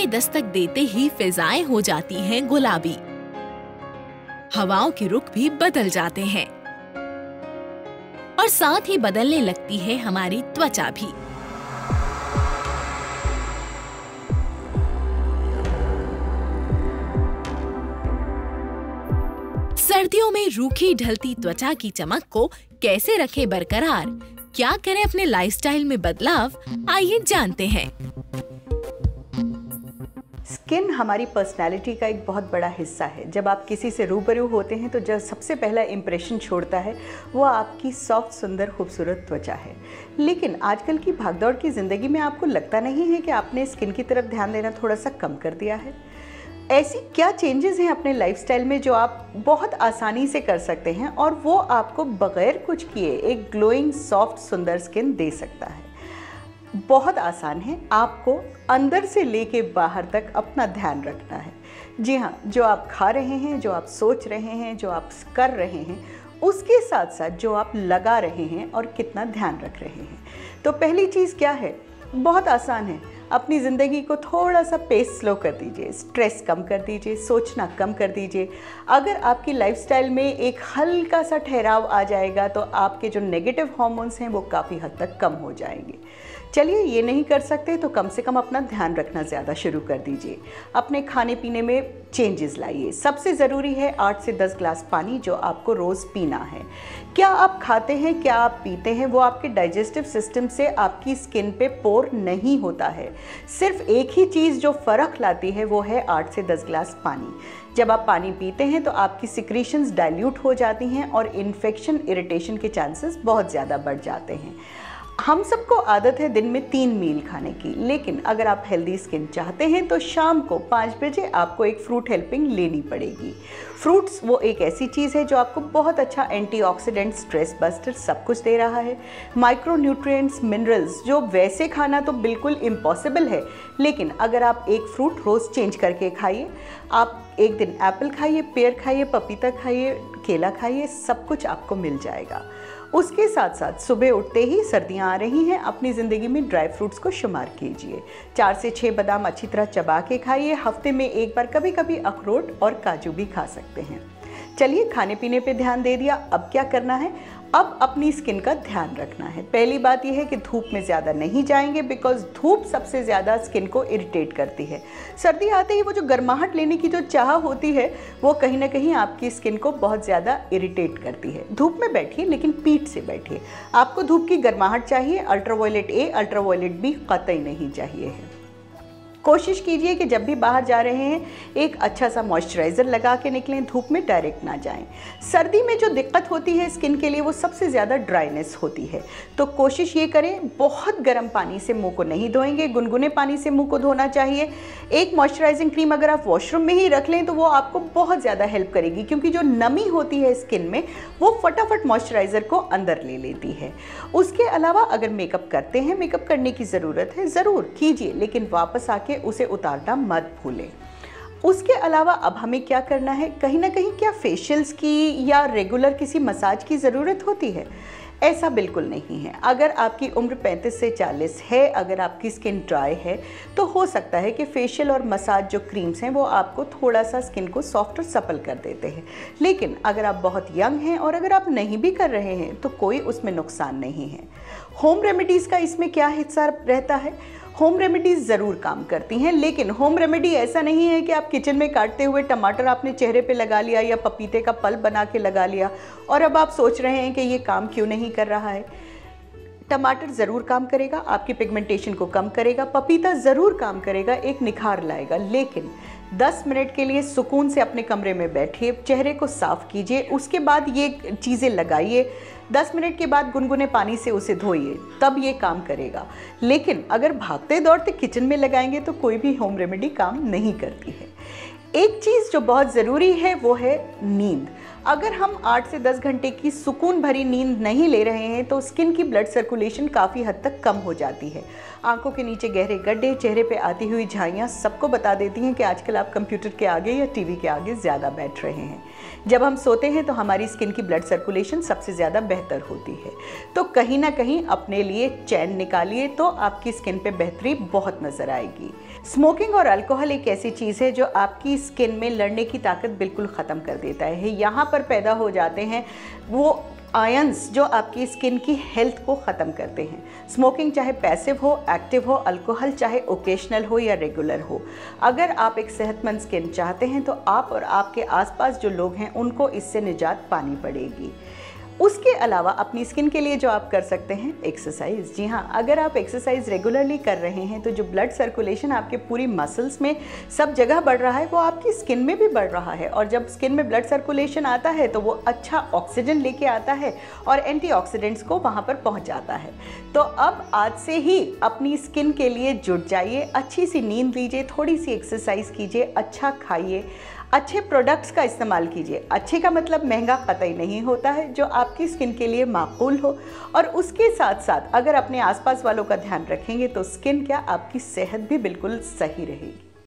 के दस्तक देते ही फिजाएं हो जाती हैं गुलाबी। हवाओं के रुख भी बदल जाते हैं और साथ ही बदलने लगती है हमारी त्वचा भी। सर्दियों में रूखी ढलती त्वचा की चमक को कैसे रखें बरकरार, क्या करें अपने लाइफस्टाइल में बदलाव, आइए जानते हैं। स्किन हमारी पर्सनैलिटी का एक बहुत बड़ा हिस्सा है। जब आप किसी से रूबरू होते हैं तो जो सबसे पहला इम्प्रेशन छोड़ता है वो आपकी सॉफ्ट, सुंदर, खूबसूरत त्वचा है। लेकिन आजकल की भागदौड़ की ज़िंदगी में आपको लगता नहीं है कि आपने स्किन की तरफ ध्यान देना थोड़ा सा कम कर दिया है? ऐसी क्या चेंजेस हैं अपने लाइफस्टाइल में जो आप बहुत आसानी से कर सकते हैं और वो आपको बग़ैर कुछ किए एक ग्लोइंग, सॉफ्ट, सुंदर स्किन दे सकता है? बहुत आसान है। आपको अंदर से लेके बाहर तक अपना ध्यान रखना है। जी हाँ, जो आप खा रहे हैं, जो आप सोच रहे हैं, जो आप कर रहे हैं, उसके साथ साथ जो आप लगा रहे हैं और कितना ध्यान रख रहे हैं। तो पहली चीज़ क्या है? बहुत आसान है। अपनी ज़िंदगी को थोड़ा सा पेस स्लो कर दीजिए, स्ट्रेस कम कर दीजिए, सोचना कम कर दीजिए। अगर आपकी लाइफस्टाइल में एक हल्का सा ठहराव आ जाएगा तो आपके जो नेगेटिव हार्मोन्स हैं वो काफ़ी हद तक कम हो जाएंगे। चलिए, ये नहीं कर सकते तो कम से कम अपना ध्यान रखना ज़्यादा शुरू कर दीजिए। अपने खाने पीने में चेंजेस लाइए। सबसे ज़रूरी है 8 से 10 ग्लास पानी जो आपको रोज़ पीना है। क्या आप खाते हैं, क्या आप पीते हैं, वो आपके डाइजेस्टिव सिस्टम से आपकी स्किन पे पोर नहीं होता है। सिर्फ एक ही चीज़ जो फ़र्क लाती है वो है 8 से 10 ग्लास पानी। जब आप पानी पीते हैं तो आपकी सिक्रीशंस डाइल्यूट हो जाती हैं और इन्फेक्शन, इरिटेशन के चांसेस बहुत ज़्यादा बढ़ जाते हैं। हम सबको आदत है दिन में 3 मील खाने की, लेकिन अगर आप हेल्दी स्किन चाहते हैं तो शाम को 5 बजे आपको एक फ्रूट हेल्पिंग लेनी पड़ेगी। फ्रूट्स वो एक ऐसी चीज़ है जो आपको बहुत अच्छा एंटीऑक्सीडेंट, स्ट्रेस बस्टर सब कुछ दे रहा है। माइक्रो न्यूट्रिएंट्स, मिनरल्स जो वैसे खाना तो बिल्कुल इम्पॉसिबल है, लेकिन अगर आप एक फ्रूट रोज़ चेंज करके खाइए, आप एक दिन एप्पल खाइए, पेयर खाइए, पपीता खाइए, केला खाइए, सब कुछ आपको मिल जाएगा। उसके साथ साथ सुबह उठते ही, सर्दियाँ आ रही हैं, अपनी ज़िंदगी में ड्राई फ्रूट्स को शुमार कीजिए। 4 से 6 बादाम अच्छी तरह चबा के खाइए। हफ्ते में एक बार कभी कभी अखरोट और काजू भी खा सकते हैं। चलिए, खाने पीने पे ध्यान दे दिया, अब क्या करना है? अब अपनी स्किन का ध्यान रखना है। पहली बात यह है कि धूप में ज़्यादा नहीं जाएंगे, बिकॉज धूप सबसे ज़्यादा स्किन को इरिटेट करती है। सर्दी आते ही वो जो गर्माहट लेने की जो चाह होती है वो कहीं ना कहीं आपकी स्किन को बहुत ज़्यादा इरिटेट करती है। धूप में बैठिए, लेकिन पीठ से बैठिए। आपको धूप की गर्माहट चाहिए, अल्ट्रावायलेट ए, अल्ट्रावायलेट बी कतई नहीं चाहिए है। कोशिश कीजिए कि जब भी बाहर जा रहे हैं एक अच्छा सा मॉइस्चराइज़र लगा के निकलें, धूप में डायरेक्ट ना जाएं। सर्दी में जो दिक्कत होती है स्किन के लिए वो सबसे ज़्यादा ड्राइनेस होती है, तो कोशिश ये करें, बहुत गर्म पानी से मुंह को नहीं धोएंगे, गुनगुने पानी से मुंह को धोना चाहिए। एक मॉइस्चराइजिंग क्रीम अगर आप वॉशरूम में ही रख लें तो वो आपको बहुत ज़्यादा हेल्प करेगी, क्योंकि जो नमी होती है स्किन में वो फटाफट मॉइस्चराइज़र को अंदर ले लेती है। उसके अलावा अगर मेकअप करते हैं, मेकअप करने की ज़रूरत है, ज़रूर कीजिए, लेकिन वापस आके उसे उतारना मत भूलें। उसके अलावा अब हमें क्या करना है? कहीं ना कहीं क्या फेशियल्स की या रेगुलर किसी मसाज की ज़रूरत होती है? ऐसा बिल्कुल नहीं है। अगर आपकी उम्र 35 से 40 है, अगर आपकी स्किन ड्राई है, तो हो सकता है कि फेशियल और मसाज जो क्रीम्स हैं वो आपको थोड़ा सा स्किन को सॉफ्ट और सपल कर देते हैं। लेकिन अगर आप बहुत यंग हैं और अगर आप नहीं भी कर रहे हैं तो कोई उसमें नुकसान नहीं है। होम रेमेडीज़ का इसमें क्या हिस्सा रहता है? होम रेमेडीज़ ज़रूर काम करती हैं, लेकिन होम रेमेडी ऐसा नहीं है कि आप किचन में काटते हुए टमाटर आपने चेहरे पे लगा लिया या पपीते का पल्प बना के लगा लिया और अब आप सोच रहे हैं कि ये काम क्यों नहीं कर रहा है। टमाटर ज़रूर काम करेगा, आपकी पिगमेंटेशन को कम करेगा। पपीता ज़रूर काम करेगा, एक निखार लाएगा, लेकिन 10 मिनट के लिए सुकून से अपने कमरे में बैठिए, चेहरे को साफ़ कीजिए, उसके बाद ये चीज़ें लगाइए। 10 मिनट के बाद गुनगुने पानी से उसे धोइए, तब ये काम करेगा। लेकिन अगर भागते दौड़ते किचन में लगाएंगे तो कोई भी होम रेमेडी काम नहीं करती है। एक चीज़ जो बहुत ज़रूरी है वो है नींद। अगर हम 8 से 10 घंटे की सुकून भरी नींद नहीं ले रहे हैं तो स्किन की ब्लड सर्कुलेशन काफ़ी हद तक कम हो जाती है। आंखों के नीचे गहरे गड्ढे, चेहरे पे आती हुई झाइयाँ सबको बता देती हैं कि आजकल आप कंप्यूटर के आगे या टीवी के आगे ज़्यादा बैठ रहे हैं। जब हम सोते हैं तो हमारी स्किन की ब्लड सर्कुलेशन सबसे ज़्यादा बेहतर होती है। तो कहीं ना कहीं अपने लिए चैन निकालिए तो आपकी स्किन पे बेहतरी बहुत नज़र आएगी। स्मोकिंग और अल्कोहल एक ऐसी चीज़ है जो आपकी स्किन में लड़ने की ताकत बिल्कुल ख़त्म कर देता है। यहाँ पर पैदा हो जाते हैं वो आयंस जो आपकी स्किन की हेल्थ को ख़त्म करते हैं। स्मोकिंग चाहे पैसिव हो, एक्टिव हो, अल्कोहल चाहे ओकेशनल हो या रेगुलर हो, अगर आप एक सेहतमंद स्किन चाहते हैं तो आप और आपके आसपास जो लोग हैं उनको इससे निजात पानी पड़ेगी। उसके अलावा अपनी स्किन के लिए जो आप कर सकते हैं, एक्सरसाइज। जी हाँ, अगर आप एक्सरसाइज रेगुलरली कर रहे हैं तो जो ब्लड सर्कुलेशन आपके पूरी मसल्स में सब जगह बढ़ रहा है वो आपकी स्किन में भी बढ़ रहा है, और जब स्किन में ब्लड सर्कुलेशन आता है तो वो अच्छा ऑक्सीजन लेके आता है और एंटीऑक्सीडेंट्स को वहाँ पर पहुँचाता है। तो अब आज से ही अपनी स्किन के लिए जुट जाइए, अच्छी सी नींद लीजिए, थोड़ी सी एक्सरसाइज कीजिए, अच्छा खाइए, अच्छे प्रोडक्ट्स का इस्तेमाल कीजिए। अच्छे का मतलब महंगा कतई नहीं होता है, जो आपकी स्किन के लिए माकूल हो। और उसके साथ साथ अगर अपने आसपास वालों का ध्यान रखेंगे तो स्किन क्या, आपकी सेहत भी बिल्कुल सही रहेगी।